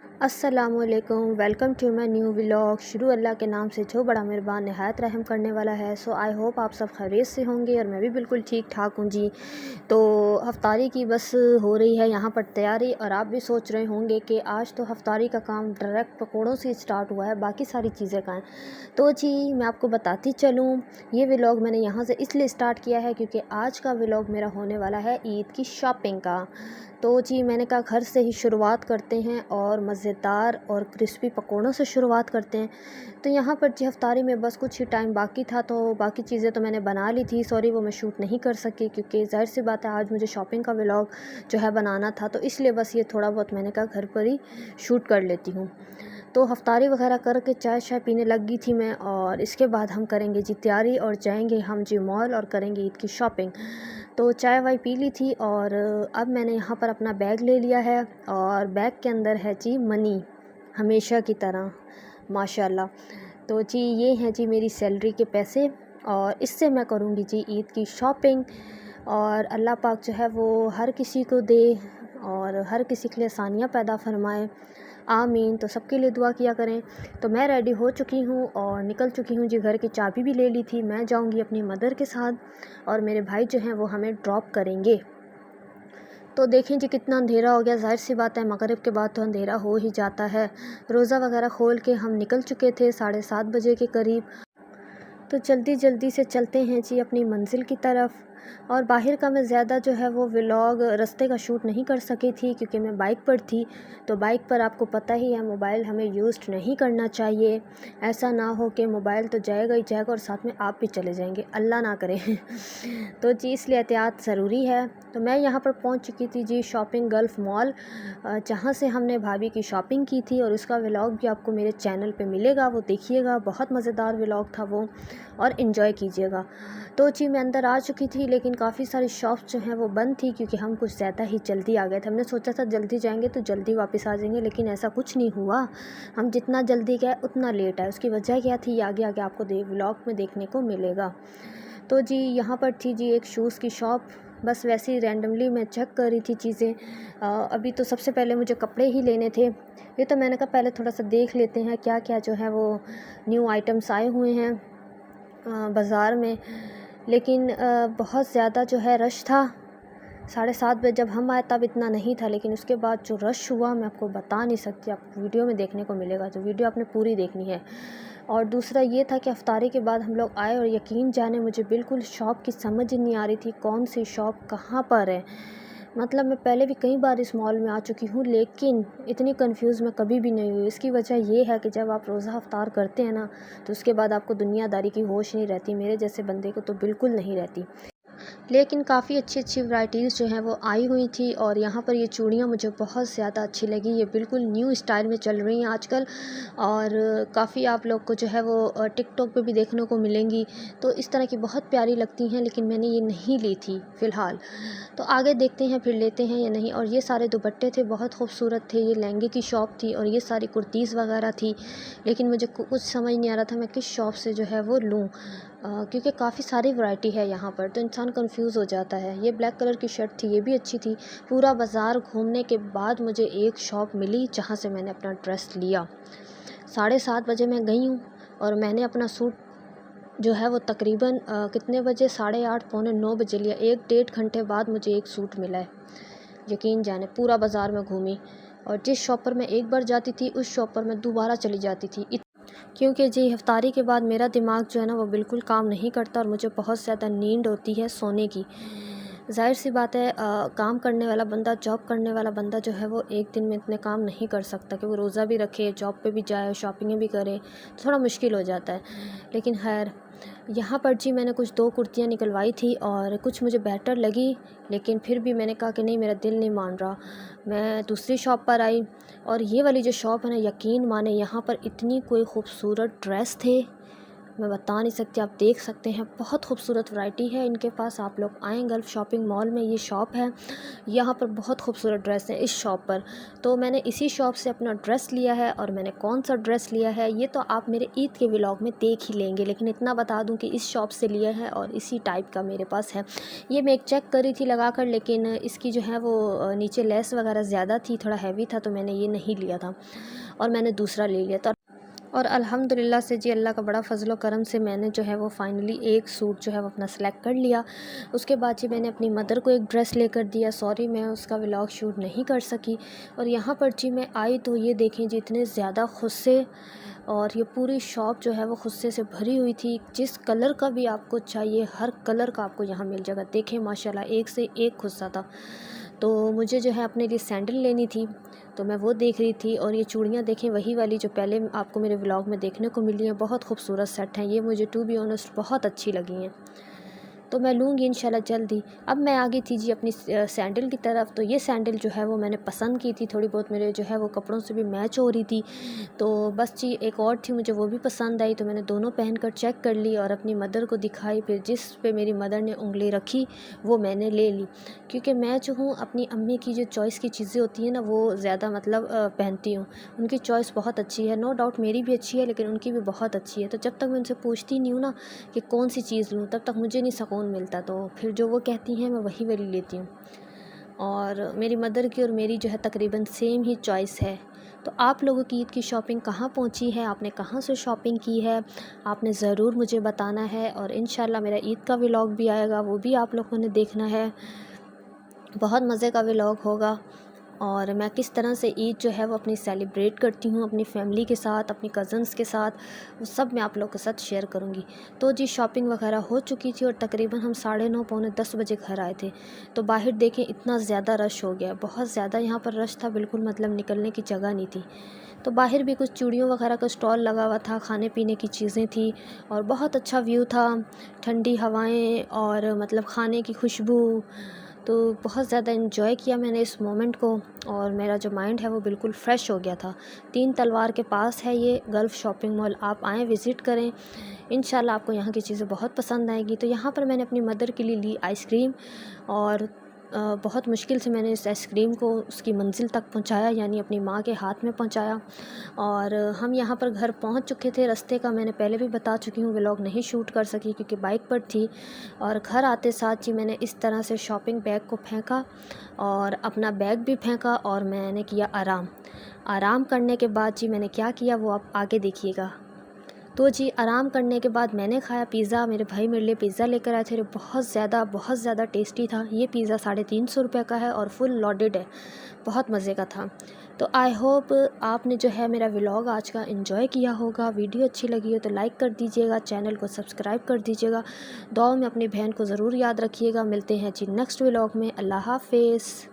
अस्सलामुअलैकुम, welcome to my new vlog. शुरू अल्लाह के नाम से जो बड़ा मेहरबान नहायत रहम करने वाला है। सो आई होप आप सब खैरियत से होंगे और मैं भी बिल्कुल ठीक ठाक हूँ जी। तो हफ्तारी की बस हो रही है यहाँ पर तैयारी, और आप भी सोच रहे होंगे कि आज तो हफ्तारी का काम डायरेक्ट पकौड़ों से स्टार्ट हुआ है, बाकी सारी चीज़ें कहाँ हैं। तो जी मैं आपको बताती चलूँ, ये व्लॉग मैंने यहाँ से इसलिए स्टार्ट किया है क्योंकि आज का व्लॉग मेरा होने वाला है ईद की शॉपिंग का। तो जी मैंने कहा घर से ही शुरुआत करते हैं और मज़ेदार और क्रिस्पी पकौड़ों से शुरुआत करते हैं। तो यहाँ पर जी हफ्तारी में बस कुछ ही टाइम बाकी था, तो बाकी चीज़ें तो मैंने बना ली थी। सॉरी वो मैं शूट नहीं कर सकी क्योंकि ज़ाहिर सी बात है आज मुझे शॉपिंग का व्लॉग जो है बनाना था, तो इसलिए बस ये थोड़ा बहुत मैंने कहा घर पर ही शूट कर लेती हूँ। तो हफ्तारी वगैरह करके चाय शाय पीने लग गई थी मैं, और इसके बाद हम करेंगे जी तैयारी और जाएंगे हम जी मॉल और करेंगे ईद की शॉपिंग। तो चाय वाय पी ली थी और अब मैंने यहाँ पर अपना बैग ले लिया है, और बैग के अंदर है जी मनी, हमेशा की तरह माशाल्लाह। तो जी ये हैं जी मेरी सैलरी के पैसे, और इससे मैं करूँगी जी ईद की शॉपिंग। और अल्लाह पाक जो है वो हर किसी को दे और हर किसी के लिए आसानियाँ पैदा फरमाए, आमीन। तो सबके लिए दुआ किया करें। तो मैं रेडी हो चुकी हूँ और निकल चुकी हूँ जी, घर की चाबी भी ले ली थी। मैं जाऊँगी अपनी मदर के साथ और मेरे भाई जो हैं वो हमें ड्रॉप करेंगे। तो देखें जी कितना अंधेरा हो गया, ज़ाहिर सी बात है मगरिब के बाद तो अंधेरा हो ही जाता है। रोज़ा वगैरह खोल के हम निकल चुके थे 7:30 बजे के करीब। तो जल्दी जल्दी से चलते हैं जी अपनी मंजिल की तरफ। और बाहर का मैं ज़्यादा जो है वो व्लॉग रास्ते का शूट नहीं कर सकी थी क्योंकि मैं बाइक पर थी। तो बाइक पर आपको पता ही है मोबाइल हमें यूज़ नहीं करना चाहिए। ऐसा ना हो कि मोबाइल तो जाएगा ही जाएगा और साथ में आप भी चले जाएंगे, अल्लाह ना करे। तो जी इसलिए एहतियात ज़रूरी है। तो मैं यहाँ पर पहुँच चुकी थी जी शॉपिंग गल्फ़ मॉल, जहाँ से हमने भाभी की शॉपिंग की थी, और उसका व्लॉग भी आपको मेरे चैनल पे मिलेगा, वो देखिएगा। बहुत मज़ेदार व्लॉग था वो, और इन्जॉय कीजिएगा। तो जी मैं अंदर आ चुकी थी, लेकिन काफ़ी सारी शॉप्स जो हैं वो बंद थी क्योंकि हम कुछ ज़्यादा ही जल्दी आ गए थे। हमने सोचा था जल्दी जाएंगे तो जल्दी वापस आ जाएंगे, लेकिन ऐसा कुछ नहीं हुआ। हम जितना जल्दी गए उतना लेट आए। उसकी वजह क्या थी ये आगे आगे आपको व्लॉग में देखने को मिलेगा। तो जी यहाँ पर थी जी एक शूज़ की शॉप, बस वैसे ही रैंडमली मैं चेक कर रही थी चीज़ें। अभी तो सबसे पहले मुझे कपड़े ही लेने थे। ये तो मैंने कहा पहले थोड़ा सा देख लेते हैं क्या क्या जो है वो न्यू आइटम्स आए हुए हैं बाज़ार में। लेकिन बहुत ज़्यादा जो है रश था। 7:30 बजे जब हम आए तब इतना नहीं था, लेकिन उसके बाद जो रश हुआ मैं आपको बता नहीं सकती। आपको वीडियो में देखने को मिलेगा, तो वीडियो आपने पूरी देखनी है। और दूसरा ये था कि अफ्तारी के बाद हम लोग आए, और यकीन जाने मुझे बिल्कुल शॉप की समझ ही नहीं आ रही थी कौन सी शॉप कहाँ पर है। मतलब मैं पहले भी कई बार इस मॉल में आ चुकी हूँ, लेकिन इतनी कंफ्यूज मैं कभी भी नहीं हुई। इसकी वजह ये है कि जब आप रोज़ा अफ्तार करते हैं ना, तो उसके बाद आपको दुनियादारी की होश नहीं रहती। मेरे जैसे बंदे को तो बिल्कुल नहीं रहती। लेकिन काफ़ी अच्छी अच्छी वैराइटीज़ जो हैं वो आई हुई थी, और यहाँ पर ये चूड़ियाँ मुझे बहुत ज़्यादा अच्छी लगी। ये बिल्कुल न्यू स्टाइल में चल रही हैं आजकल, और काफ़ी आप लोग को जो है वो टिकटॉक पे भी देखने को मिलेंगी। तो इस तरह की बहुत प्यारी लगती हैं, लेकिन मैंने ये नहीं ली थी फ़िलहाल। तो आगे देखते हैं फिर लेते हैं या नहीं। और ये सारे दुपट्टे थे, बहुत खूबसूरत थे। ये लहंगे की शॉप थी, और ये सारी कुर्तीज़ वगैरह थी। लेकिन मुझे कुछ समझ नहीं आ रहा था मैं किस शॉप से जो है वो लूँ, क्योंकि काफ़ी सारी वैरायटी है यहाँ पर, तो इंसान कंफ्यूज हो जाता है। ये ब्लैक कलर की शर्ट थी, ये भी अच्छी थी। पूरा बाज़ार घूमने के बाद मुझे एक शॉप मिली जहाँ से मैंने अपना ड्रेस लिया। 7:30 बजे मैं गई हूँ, और मैंने अपना सूट जो है वो तकरीबन कितने बजे, 8:30 पौने 9 बजे लिया। 1 डेढ़ घंटे बाद मुझे एक सूट मिला है। यकीन जाने पूरा बाज़ार में घूमी, और जिस शॉप पर मैं एक बार जाती थी उस शॉप पर मैं दोबारा चली जाती थी। क्योंकि जी इफ्तारी के बाद मेरा दिमाग जो है ना वो बिल्कुल काम नहीं करता, और मुझे बहुत ज़्यादा नींद होती है सोने की। ज़ाहिर सी बात है काम करने वाला बंदा, जॉब करने वाला बंदा जो है वो एक दिन में इतने काम नहीं कर सकता कि वो रोज़ा भी रखे, जॉब पे भी जाए, शॉपिंग भी करे, तो थोड़ा मुश्किल हो जाता है। लेकिन खैर यहाँ पर जी मैंने कुछ 2 कुर्तियाँ निकलवाई थी, और कुछ मुझे बेटर लगी, लेकिन फिर भी मैंने कहा कि नहीं मेरा दिल नहीं मान रहा। मैं दूसरी शॉप पर आई, और ये वाली जो शॉप है ना, यकीन माने यहाँ पर इतनी कोई ख़ूबसूरत ड्रेस थे, मैं बता नहीं सकती, आप देख सकते हैं बहुत खूबसूरत वैरायटी है इनके पास। आप लोग आएँ, गल्फ़ शॉपिंग मॉल में ये शॉप है, यहाँ पर बहुत खूबसूरत ड्रेस है इस शॉप पर। तो मैंने इसी शॉप से अपना ड्रेस लिया है, और मैंने कौन सा ड्रेस लिया है ये तो आप मेरे ईद के व्लॉग में देख ही लेंगे, लेकिन इतना बता दूं कि इस शॉप से लिया है और इसी टाइप का मेरे पास है। ये मैं एक चेक करी थी लगा कर, लेकिन इसकी जो है वो नीचे लेस वगैरह ज़्यादा थी, थोड़ा हैवी था, तो मैंने ये नहीं लिया था और मैंने दूसरा ले लिया था। और अल्हम्दुलिल्लाह से जी, अल्लाह का बड़ा फ़ज़ल व करम से मैंने जो है वो फ़ाइनली एक सूट जो है वो अपना सेलेक्ट कर लिया। उसके बाद जी मैंने अपनी मदर को एक ड्रेस लेकर दिया। सॉरी मैं उसका व्लॉग शूट नहीं कर सकी। और यहाँ पर जी मैं आई तो ये देखें जी, इतने ज़्यादा ख़ुस्से, और ये पूरी शॉप जो है वो ख़ुस्से से भरी हुई थी। जिस कलर का भी आपको चाहिए हर कलर का आपको यहाँ मिल जाएगा। देखें माशाल्लाह, एक से एक ख़ुस्सा था। तो मुझे जो है अपने लिए सैंडल लेनी थी, तो मैं वो देख रही थी। और ये चूड़ियाँ देखें, वही वाली जो पहले आपको मेरे व्लॉग में देखने को मिली हैं, बहुत खूबसूरत सेट हैं। ये मुझे टू बी ऑनेस्ट बहुत अच्छी लगी हैं, तो मैं लूँगी इंशाल्लाह जल्दी। अब मैं आ गई थी जी अपनी सैंडल की तरफ। तो ये सैंडल जो है वो मैंने पसंद की थी, थोड़ी बहुत मेरे जो है वो कपड़ों से भी मैच हो रही थी। तो बस जी एक और थी, मुझे वो भी पसंद आई, तो मैंने दोनों पहन कर चेक कर ली और अपनी मदर को दिखाई। फिर जिस पे मेरी मदर ने उंगली रखी वो मैंने ले ली, क्योंकि मैं जो हूँ अपनी अम्मी की जो चॉइस की चीज़ें होती हैं ना, वो ज़्यादा मतलब पहनती हूँ। उनकी चॉइस बहुत अच्छी है, नो डाउट मेरी भी अच्छी है, लेकिन उनकी भी बहुत अच्छी है। तो जब तक मैं उनसे पूछती नहीं हूँ ना कि कौन सी चीज़ लूँ, तब तक मुझे नहीं सुकून मिलता। तो फिर जो वो कहती हैं मैं वही वाली लेती हूँ। और मेरी मदर की और मेरी जो है तकरीबन सेम ही चॉइस है। तो आप लोगों की ईद की शॉपिंग कहाँ पहुँची है, आपने कहाँ से शॉपिंग की है, आपने ज़रूर मुझे बताना है। और इंशाल्लाह मेरा ईद का व्लॉग भी आएगा, वो भी आप लोगों ने देखना है। बहुत मज़े का व्लॉग होगा। और मैं किस तरह से ईद जो है वो अपनी सेलिब्रेट करती हूँ अपनी फैमिली के साथ, अपनी कज़न्स के साथ, वो सब मैं आप लोगों के साथ शेयर करूँगी। तो जी शॉपिंग वगैरह हो चुकी थी और तकरीबन हम 9:30 पौने 10 बजे घर आए थे। तो बाहर देखें इतना ज़्यादा रश हो गया, बहुत ज़्यादा यहाँ पर रश था, बिल्कुल मतलब निकलने की जगह नहीं थी। तो बाहर भी कुछ चूड़ियों वगैरह का स्टॉल लगा हुआ था, खाने पीने की चीज़ें थी, और बहुत अच्छा व्यू था, ठंडी हवाएं और मतलब खाने की खुशबू। तो बहुत ज़्यादा इन्जॉय किया मैंने इस मोमेंट को, और मेरा जो माइंड है वो बिल्कुल फ़्रेश हो गया था। तीन तलवार के पास है ये गल्फ़ शॉपिंग मॉल, आप आएँ विज़िट करें, इंशाल्लाह आपको यहाँ की चीज़ें बहुत पसंद आएगी। तो यहाँ पर मैंने अपनी मदर के लिए ली आइसक्रीम, और बहुत मुश्किल से मैंने इस आइसक्रीम को उसकी मंजिल तक पहुँचाया, यानी अपनी माँ के हाथ में पहुँचाया। और हम यहाँ पर घर पहुँच चुके थे। रास्ते का मैंने पहले भी बता चुकी हूँ, व्लॉग नहीं शूट कर सकी क्योंकि बाइक पर थी। और घर आते साथ ही मैंने इस तरह से शॉपिंग बैग को फेंका, और अपना बैग भी फेंका, और मैंने किया आराम। आराम करने के बाद जी मैंने क्या किया वो आप आगे देखिएगा। तो जी आराम करने के बाद मैंने खाया पिज़्ज़ा। मेरे भाई मेरे लिए पिज़्ज़ा लेकर आए थे, जो बहुत ज़्यादा टेस्टी था। ये पिज़्ज़ा 350 रुपये का है और फुल लोडेड है, बहुत मज़े का था। तो आई होप आपने जो है मेरा व्लॉग आज का एंजॉय किया होगा। वीडियो अच्छी लगी हो तो लाइक कर दीजिएगा, चैनल को सब्सक्राइब कर दीजिएगा। दुआ में अपनी बहन को ज़रूर याद रखिएगा। मिलते हैं जी नेक्स्ट व्लॉग में। अल्लाह हाफ़िज़।